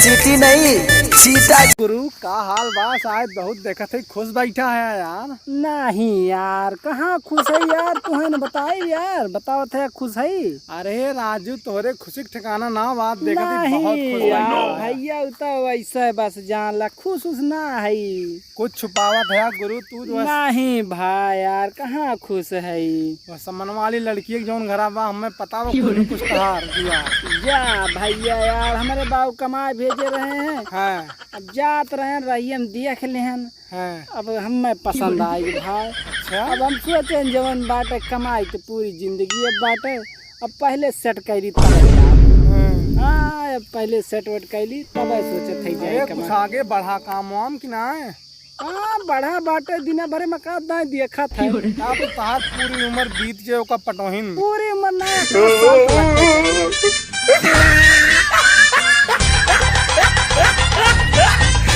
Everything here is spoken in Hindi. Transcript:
चीटी नहीं चीटा। गुरु का हाल बा? शायद बहुत देखा थे खुश बैठा है यार। नहीं यार, कहाँ खुश है यार? तुम्हें बताई यार, बताओ थे खुश है? अरे राजू तोरे खुशी के ठिकाना ना बात देखा थी, नहीं बहुत खुश यार बैठा है। भैया उता वैसा है, बस जान ला खुश उस ना है। कुछ छुपावत है गुरु तू तो नहीं भाई यार, कहाँ खुश है? बस मन वाली लड़की के जौन घरा बा हमें पता बा कुछ तहार दिया जा भैया यार, हमारे बाबू कमाए भेजे रहे हैं। है। अब जात रहे रही हम देख लेहन, है अब हमें पसंद आई भाई। अच्छा अब हम सोचे जवन बाटे कमाई तो पूरी जिंदगी अब बाटे, अब पहले सेट कैली तब यार। हाँ, अब पहले सेट वेट कैली तब सोचे थे जाए अरे कुछ आगे बढ़ा काम वाम कि ना है? हाँ बढ़ा बाटे, दिन भरे में का दाई देखा था। अब तहार पूरी उम्र बीत जाए ओका पटोहिन। पूरी उम्र ना